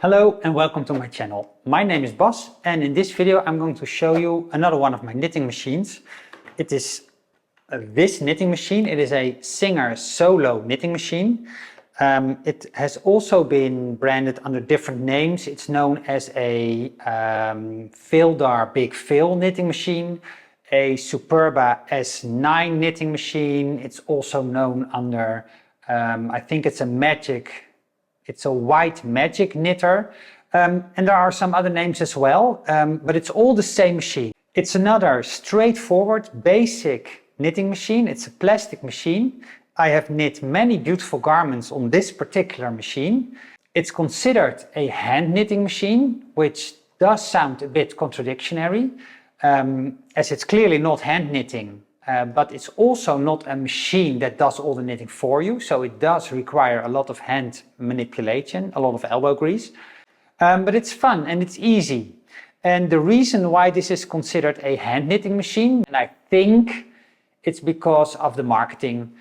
Hello and welcome to my channel. My name is Bas and in this video I'm going to show you another one of my knitting machines. It is this knitting machine. It is a Singer solo knitting machine. It has also been branded under different names. It's known as a Phildar Big Phil knitting machine, a Superba S9 knitting machine. It's also known under, I think it's a white magic knitter, and there are some other names as well, but it's all the same machine. It's another straightforward, basic knitting machine. It's a plastic machine. I have knit many beautiful garments on this particular machine. It's considered a hand knitting machine, which does sound a bit contradictory, as it's clearly not hand knitting. But it's also not a machine that does all the knitting for you, so it does require a lot of hand manipulation, a lot of elbow grease. But it's fun and it's easy. And the reason why this is considered a hand knitting machine, and I think it's because of the marketing.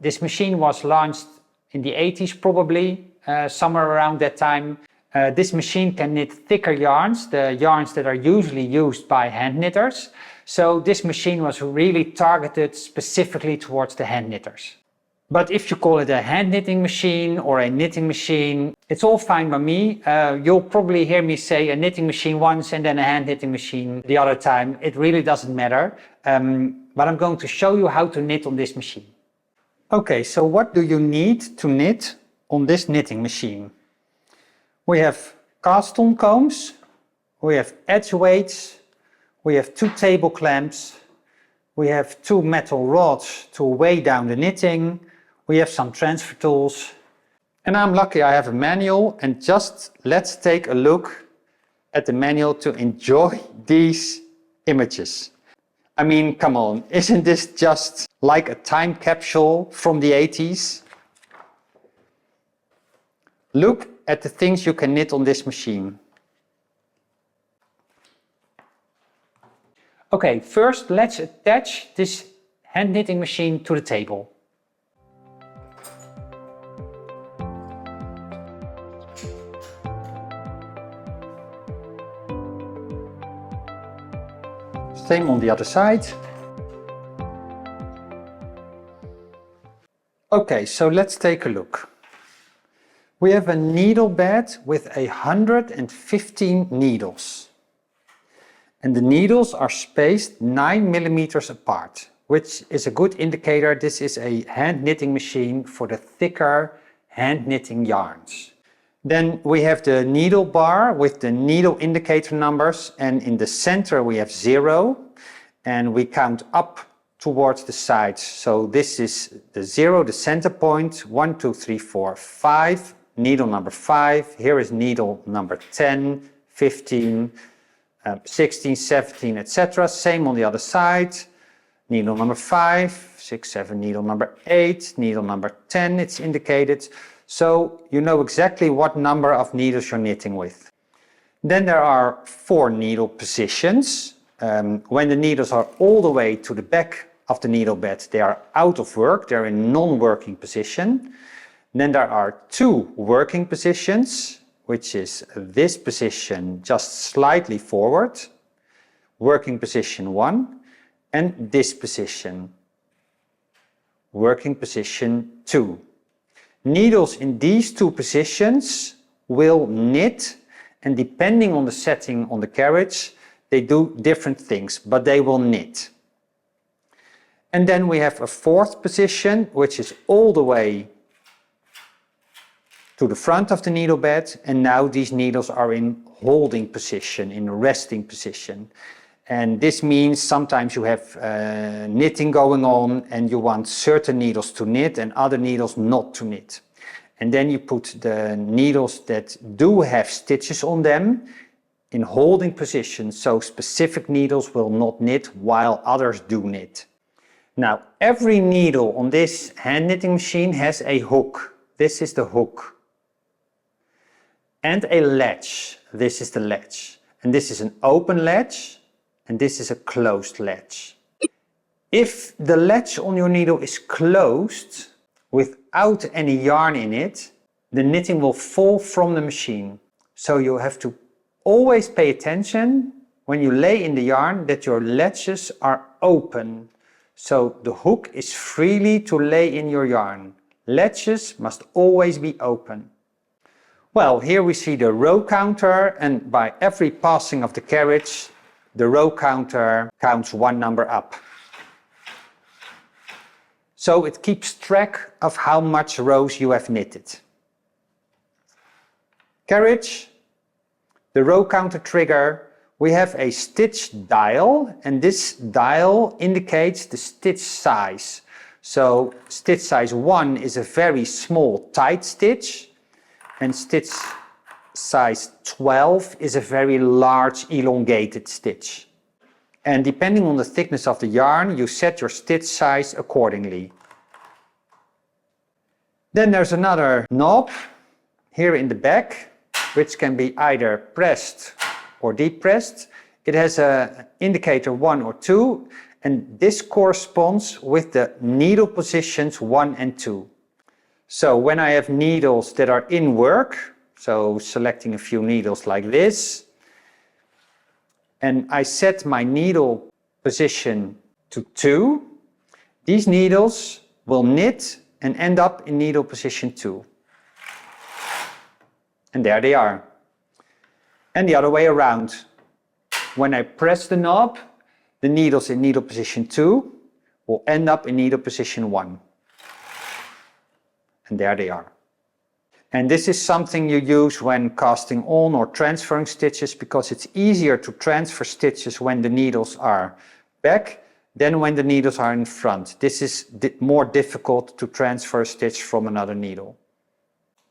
This machine was launched in the 80s probably, somewhere around that time. This machine can knit thicker yarns, the yarns that are usually used by hand knitters. So this machine was really targeted specifically towards the hand knitters. But if you call it a hand knitting machine or a knitting machine, it's all fine by me. You'll probably hear me say a knitting machine once and then a hand knitting machine the other time. It really doesn't matter. But I'm going to show you how to knit on this machine. Okay, so what do you need to knit on this knitting machine? We have cast-on combs, we have edge weights, we have 2 table clamps, we have 2 metal rods to weigh down the knitting, we have some transfer tools, and I'm lucky I have a manual, and just let's take a look at the manual to enjoy these images. I mean, come on, isn't this just like a time capsule from the 80s? Look at the things you can knit on this machine. Okay, first let's attach this hand knitting machine to the table. Same on the other side. Okay, so let's take a look. We have a needle bed with 115 needles. And the needles are spaced 9 millimeters apart, which is a good indicator this is a hand knitting machine for the thicker hand knitting yarns. Then we have the needle bar with the needle indicator numbers, and in the center we have 0, and we count up towards the sides. So this is the 0, the center point, 1, 2, 3, 4, 5, needle number 5, here is needle number 10, 15, 16, 17, etc. Same on the other side, needle number 5, 6, 7, needle number 8, needle number 10, it's indicated. So you know exactly what number of needles you're knitting with. Then there are 4 needle positions. When the needles are all the way to the back of the needle bed, they are out of work, they're in non-working position. Then there are 2 working positions, which is this position just slightly forward, working position 1, and this position, working position 2. Needles in these 2 positions will knit, and depending on the setting on the carriage, they do different things, but they will knit. And then we have a 4th position, which is all the way to the front of the needle bed, and now these needles are in holding position, in resting position. And this means sometimes you have knitting going on and you want certain needles to knit and other needles not to knit. And then you put the needles that do have stitches on them in holding position, so specific needles will not knit while others do knit. Now, every needle on this hand knitting machine has a hook. This is the hook. And a latch. This is the latch. And this is an open latch, and this is a closed latch. If the latch on your needle is closed without any yarn in it, the knitting will fall from the machine. So you have to always pay attention when you lay in the yarn that your latches are open. So the hook is freely to lay in your yarn. Latches must always be open. Well, here we see the row counter, and by every passing of the carriage, the row counter counts one number up. So it keeps track of how much rows you have knitted. Carriage, the row counter trigger, we have a stitch dial, and this dial indicates the stitch size. So stitch size 1 is a very small tight stitch, and stitch size 12 is a very large elongated stitch. And depending on the thickness of the yarn, you set your stitch size accordingly. Then there's another knob here in the back, which can be either pressed or depressed. It has an indicator 1 or 2, and this corresponds with the needle positions 1 and 2. So when I have needles that are in work, so selecting a few needles like this, and I set my needle position to 2, these needles will knit and end up in needle position 2. And there they are. And the other way around. When I press the knob, the needles in needle position 2 will end up in needle position 1. And there they are. And this is something you use when casting on or transferring stitches, because it's easier to transfer stitches when the needles are back than when the needles are in front. This is more difficult to transfer a stitch from another needle.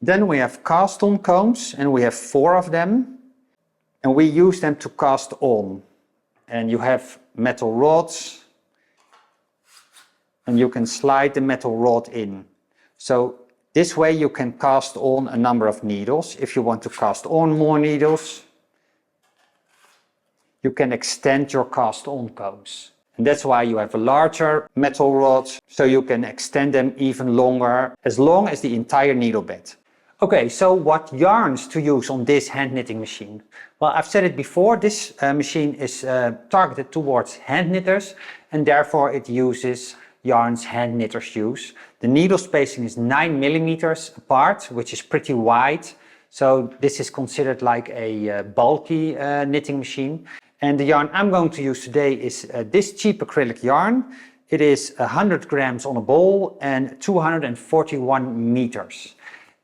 Then we have cast on combs, and we have 4 of them, and we use them to cast on. And you have metal rods, and you can slide the metal rod in. So this way you can cast on a number of needles. If you want to cast on more needles, you can extend your cast on combs. And that's why you have a larger metal rod, so you can extend them even longer, as long as the entire needle bed. Okay, so what yarns to use on this hand knitting machine? Well, I've said it before, this machine is targeted towards hand knitters, and therefore it uses yarns hand knitters use. The needle spacing is 9 millimeters apart, which is pretty wide. So this is considered like a bulky knitting machine. And the yarn I'm going to use today is this cheap acrylic yarn. It is 100 grams on a ball and 241 meters.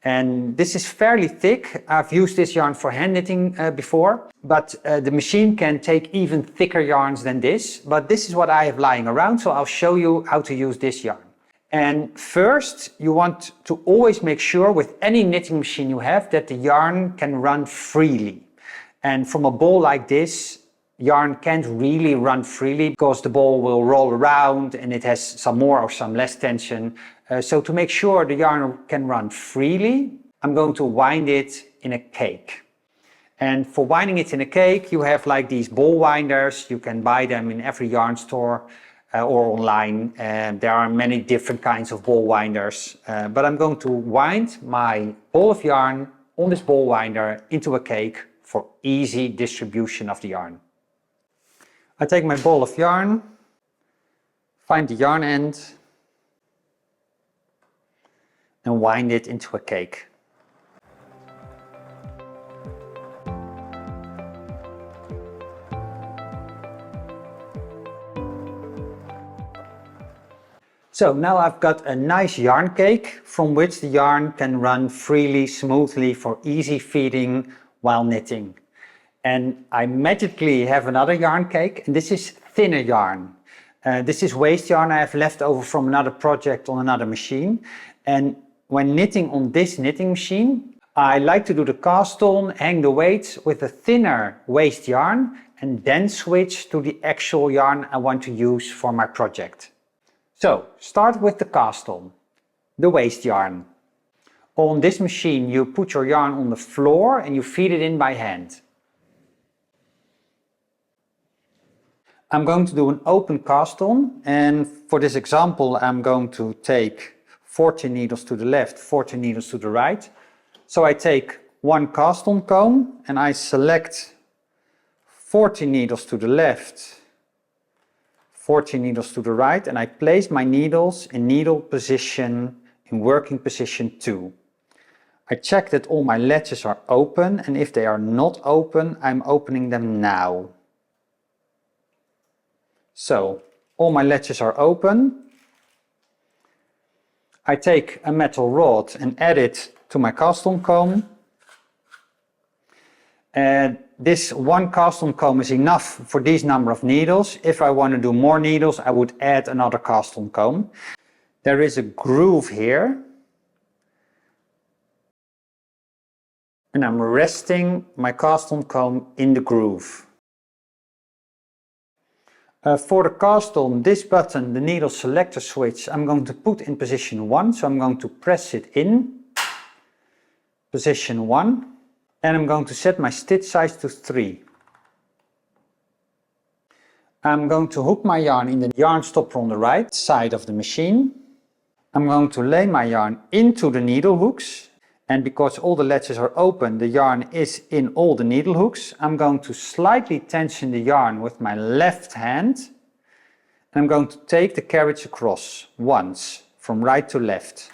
And this is fairly thick. I've used this yarn for hand knitting before, but the machine can take even thicker yarns than this. But this is what I have lying around, so I'll show you how to use this yarn. And first, you want to always make sure with any knitting machine you have that the yarn can run freely. And from a ball like this, yarn can't really run freely because the ball will roll around and it has some more or some less tension. So to make sure the yarn can run freely, I'm going to wind it in a cake. And for winding it in a cake, you have like these ball winders. You can buy them in every yarn store or online. There are many different kinds of ball winders. But I'm going to wind my ball of yarn on this ball winder into a cake for easy distribution of the yarn. I take my ball of yarn, find the yarn end, and wind it into a cake. So now I've got a nice yarn cake from which the yarn can run freely, smoothly for easy feeding while knitting. And I magically have another yarn cake, and this is thinner yarn. This is waste yarn I have left over from another project on another machine. And when knitting on this knitting machine, I like to do the cast on, hang the weights with a thinner waste yarn, and then switch to the actual yarn I want to use for my project. So, start with the cast on, the waste yarn. On this machine you put your yarn on the floor and you feed it in by hand. I'm going to do an open cast on, and for this example I'm going to take 40 needles to the left, 40 needles to the right. So I take one cast on comb and I select 40 needles to the left, 40 needles to the right, and I place my needles in needle position, in working position 2. I check that all my latches are open, and if they are not open, I'm opening them now. So, all my latches are open. I take a metal rod and add it to my cast-on comb. And this one cast-on comb is enough for this number of needles. If I want to do more needles, I would add another cast-on comb. There is a groove here. And I'm resting my cast-on comb in the groove. For the cast-on, this button, the needle selector switch, I'm going to put in position 1. So I'm going to press it in position 1. And I'm going to set my stitch size to 3. I'm going to hook my yarn in the yarn stopper on the right side of the machine. I'm going to lay my yarn into the needle hooks. And because all the latches are open, the yarn is in all the needle hooks. I'm going to slightly tension the yarn with my left hand. And I'm going to take the carriage across once, from right to left.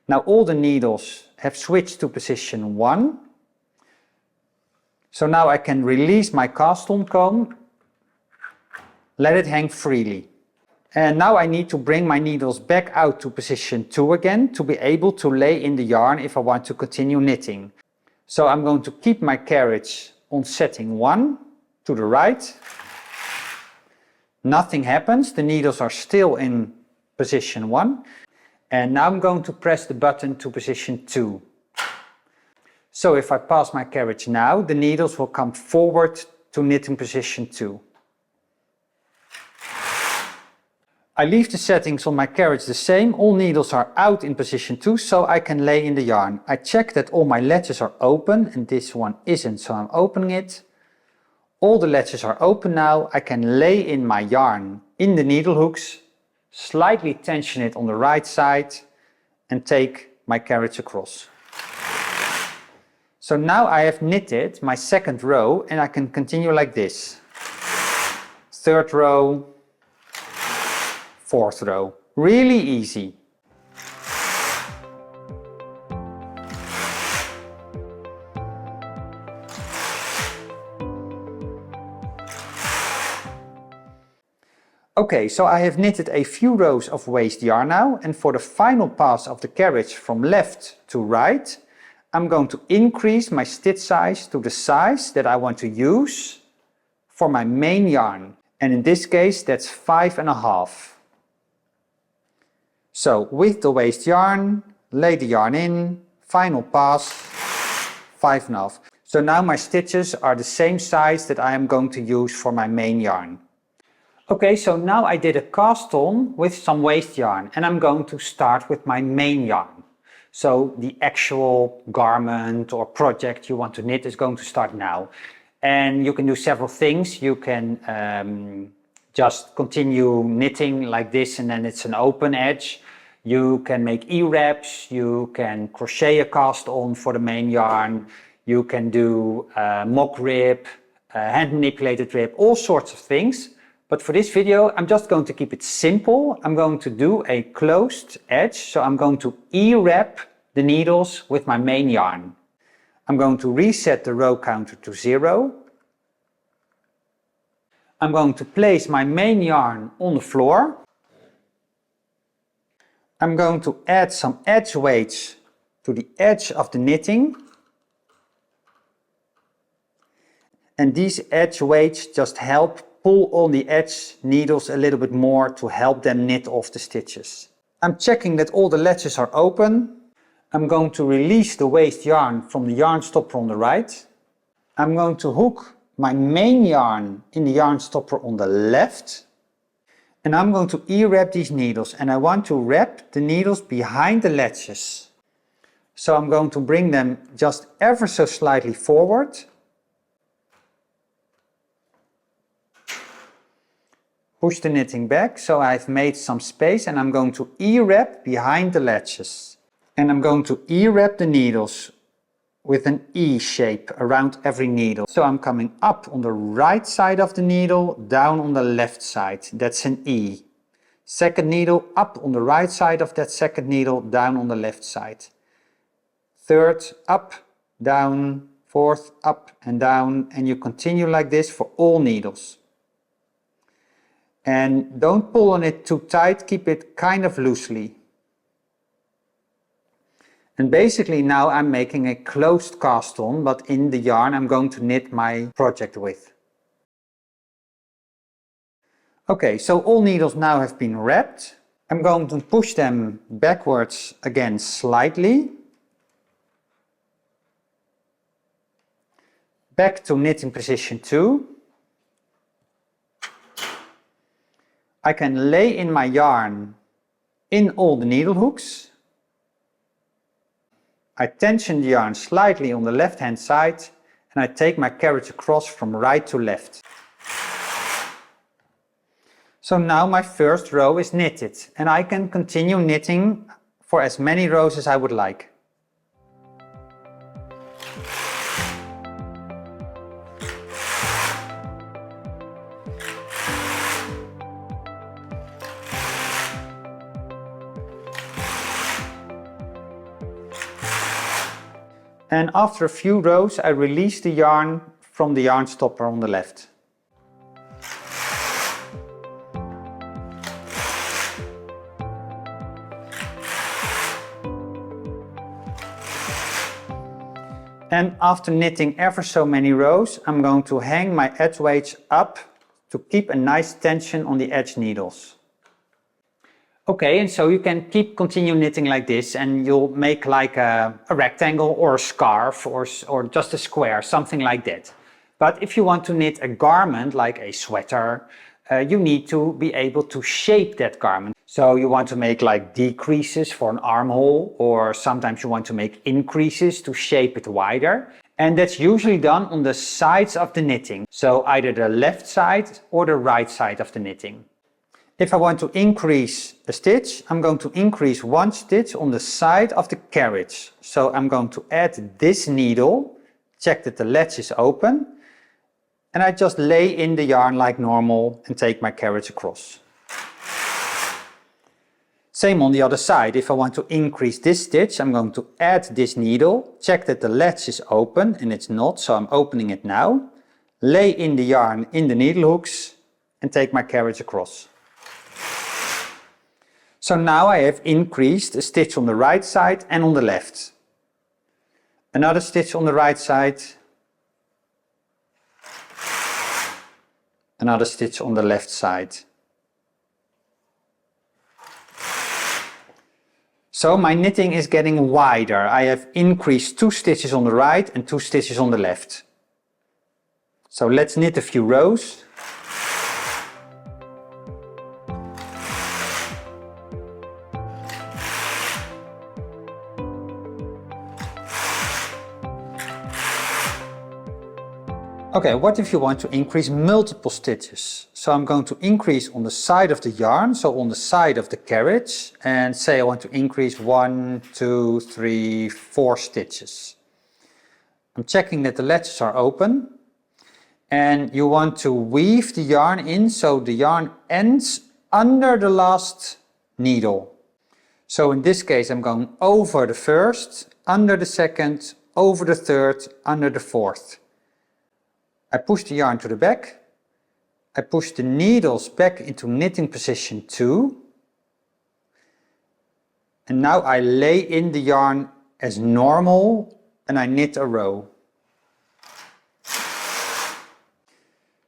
Now all the needles have switched to position 1. So now I can release my cast-on comb, let it hang freely. And now I need to bring my needles back out to position 2 again to be able to lay in the yarn if I want to continue knitting. So I'm going to keep my carriage on setting 1 to the right. Nothing happens, the needles are still in position 1. And now I'm going to press the button to position 2. So if I pass my carriage now, the needles will come forward to knitting position 2. I leave the settings on my carriage the same. All needles are out in position 2, so I can lay in the yarn. I check that all my latches are open, and this one isn't, so I'm opening it. All the latches are open now. I can lay in my yarn in the needle hooks, slightly tension it on the right side, and take my carriage across. So now I have knitted my second row, and I can continue like this. Third row, fourth row. Really easy. Okay, so I have knitted a few rows of waste yarn now, and for the final pass of the carriage from left to right, I'm going to increase my stitch size to the size that I want to use for my main yarn. And in this case, that's 5.5. So with the waste yarn, lay the yarn in, final pass, 5.5. So now my stitches are the same size that I am going to use for my main yarn. Okay, so now I did a cast on with some waste yarn, and I'm going to start with my main yarn. So the actual garment or project you want to knit is going to start now. And you can do several things. You can just continue knitting like this, and then it's an open edge. You can make E-wraps, you can crochet a cast on for the main yarn, you can do mock rib, hand manipulated rib, all sorts of things. But for this video, I'm just going to keep it simple. I'm going to do a closed edge. So I'm going to E-wrap the needles with my main yarn. I'm going to reset the row counter to 0. I'm going to place my main yarn on the floor. I'm going to add some edge weights to the edge of the knitting. And these edge weights just help pull on the edge needles a little bit more to help them knit off the stitches. I'm checking that all the latches are open. I'm going to release the waste yarn from the yarn stopper on the right. I'm going to hook my main yarn in the yarn stopper on the left. And I'm going to E-wrap these needles, and I want to wrap the needles behind the latches. So I'm going to bring them just ever so slightly forward. Push the knitting back, so I've made some space, and I'm going to E-wrap behind the latches. And I'm going to E-wrap the needles with an E shape around every needle. So I'm coming up on the right side of the needle, down on the left side. That's an E. Second needle up on the right side of that second needle, down on the left side. Third, up, down, fourth, up and down, and you continue like this for all needles. And don't pull on it too tight, keep it kind of loosely. And basically now I'm making a closed cast on, but in the yarn I'm going to knit my project with. Okay, so all needles now have been wrapped. I'm going to push them backwards again slightly. Back to knitting position 2. I can lay in my yarn in all the needle hooks. I tension the yarn slightly on the left hand side and I take my carriage across from right to left. So now my first row is knitted and I can continue knitting for as many rows as I would like. And after a few rows I release the yarn from the yarn stopper on the left. And after knitting ever so many rows, I'm going to hang my edge weights up to keep a nice tension on the edge needles. Okay, and so you can continue knitting like this and you'll make like a rectangle or a scarf or just a square, something like that. But if you want to knit a garment like a sweater, you need to be able to shape that garment. So you want to make like decreases for an armhole, or sometimes you want to make increases to shape it wider. And that's usually done on the sides of the knitting. So either the left side or the right side of the knitting. If I want to increase a stitch, I'm going to increase one stitch on the side of the carriage. So I'm going to add this needle, check that the latch is open, and I just lay in the yarn like normal and take my carriage across. Same on the other side. If I want to increase this stitch, I'm going to add this needle, check that the latch is open, and it's not, so I'm opening it now. Lay in the yarn in the needle hooks and take my carriage across. So now I have increased a stitch on the right side and on the left. Another stitch on the right side. Another stitch on the left side. So my knitting is getting wider. I have increased 2 stitches on the right and 2 stitches on the left. So let's knit a few rows. Okay, what if you want to increase multiple stitches? So I'm going to increase on the side of the yarn, so on the side of the carriage, and say I want to increase 1, 2, 3, 4 stitches. I'm checking that the latches are open, and you want to weave the yarn in so the yarn ends under the last needle. So in this case I'm going over the first, under the second, over the third, under the fourth. I push the yarn to the back, I push the needles back into knitting position 2, and now I lay in the yarn as normal and I knit a row.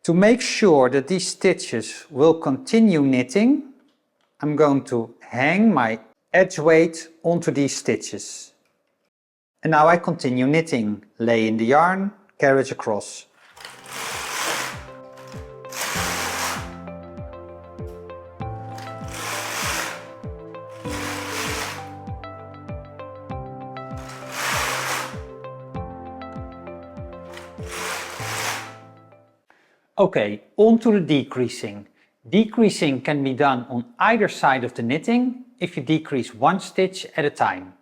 To make sure that these stitches will continue knitting, I'm going to hang my edge weight onto these stitches. And now I continue knitting, lay in the yarn, carriage across. Okay, on to the decreasing. Decreasing can be done on either side of the knitting if you decrease 1 stitch at a time.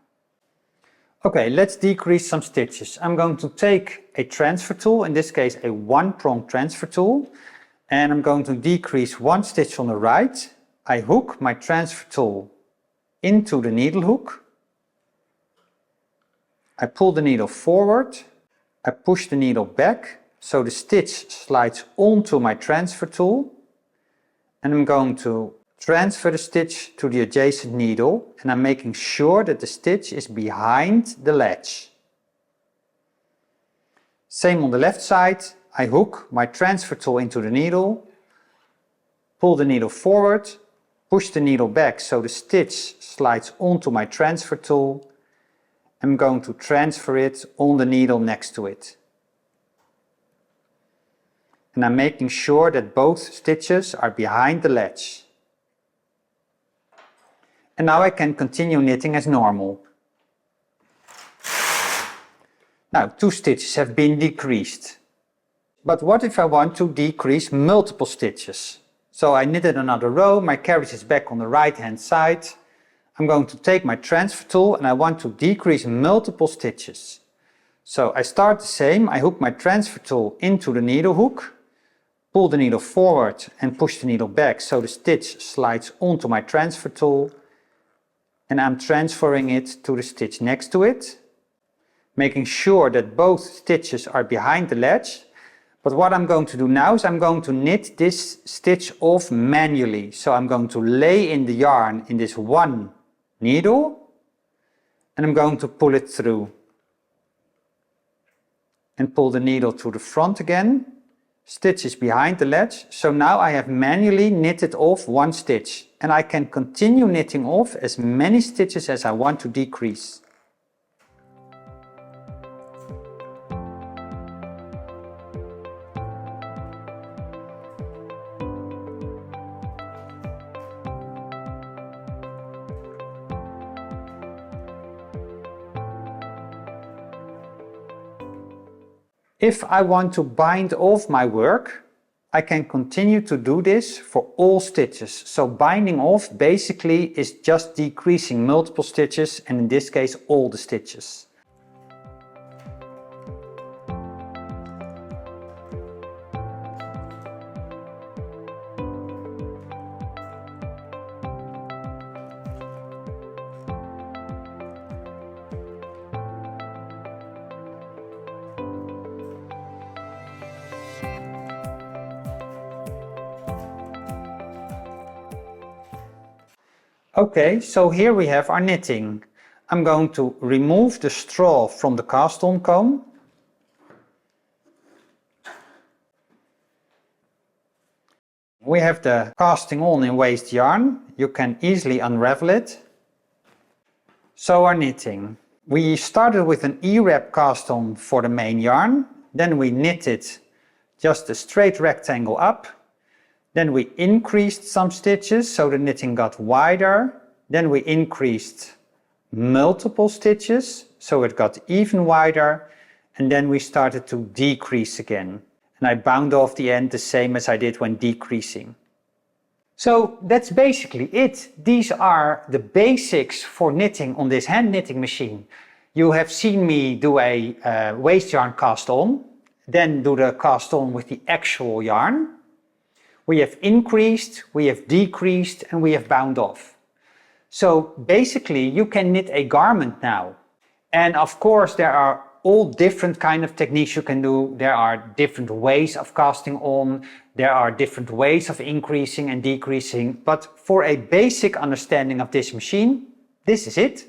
Okay, let's decrease some stitches. I'm going to take a transfer tool, in this case a one-prong transfer tool, and I'm going to decrease one stitch on the right. I hook my transfer tool into the needle hook. I pull the needle forward. I push the needle back so the stitch slides onto my transfer tool, and I'm going to transfer the stitch to the adjacent needle, and I'm making sure that the stitch is behind the ledge. Same on the left side. I hook my transfer tool into the needle, pull the needle forward, push the needle back so the stitch slides onto my transfer tool. I'm going to transfer it on the needle next to it. And I'm making sure that both stitches are behind the ledge. And now I can continue knitting as normal. Now 2 stitches have been decreased. But what if I want to decrease multiple stitches? So I knitted another row, my carriage is back on the right hand side. I'm going to take my transfer tool and I want to decrease multiple stitches. So I start the same, I hook my transfer tool into the needle hook, pull the needle forward and push the needle back so the stitch slides onto my transfer tool. And I'm transferring it to the stitch next to it, making sure that both stitches are behind the ledge. But what I'm going to do now is I'm going to knit this stitch off manually. So I'm going to lay in the yarn in this one needle and I'm going to pull it through. And pull the needle to the front again. Stitch is behind the ledge, so now I have manually knitted off one stitch and I can continue knitting off as many stitches as I want to decrease. If I want to bind off my work, I can continue to do this for all stitches. So binding off basically is just decreasing multiple stitches, and in this case all the stitches. Okay, so here we have our knitting. I'm going to remove the straw from the cast-on comb. We have the casting on in waste yarn. You can easily unravel it. So our knitting. We started with an E-wrap cast on for the main yarn. Then we knitted just a straight rectangle up. Then we increased some stitches so the knitting got wider. Then we increased multiple stitches so it got even wider. And then we started to decrease again. And I bound off the end the same as I did when decreasing. So that's basically it. These are the basics for knitting on this hand knitting machine. You have seen me do a waste yarn cast on, then do the cast on with the actual yarn. We have increased, we have decreased, and we have bound off. So basically you can knit a garment now. And of course there are all different kind of techniques you can do. There are different ways of casting on. There are different ways of increasing and decreasing. But for a basic understanding of this machine, this is it.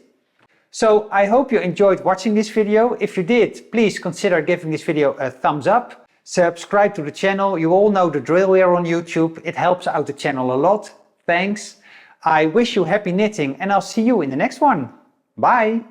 So I hope you enjoyed watching this video. If you did, please consider giving this video a thumbs up. Subscribe to the channel. You all know the drill here on YouTube. It helps out the channel a lot. Thanks. I wish you happy knitting and I'll see you in the next one. Bye.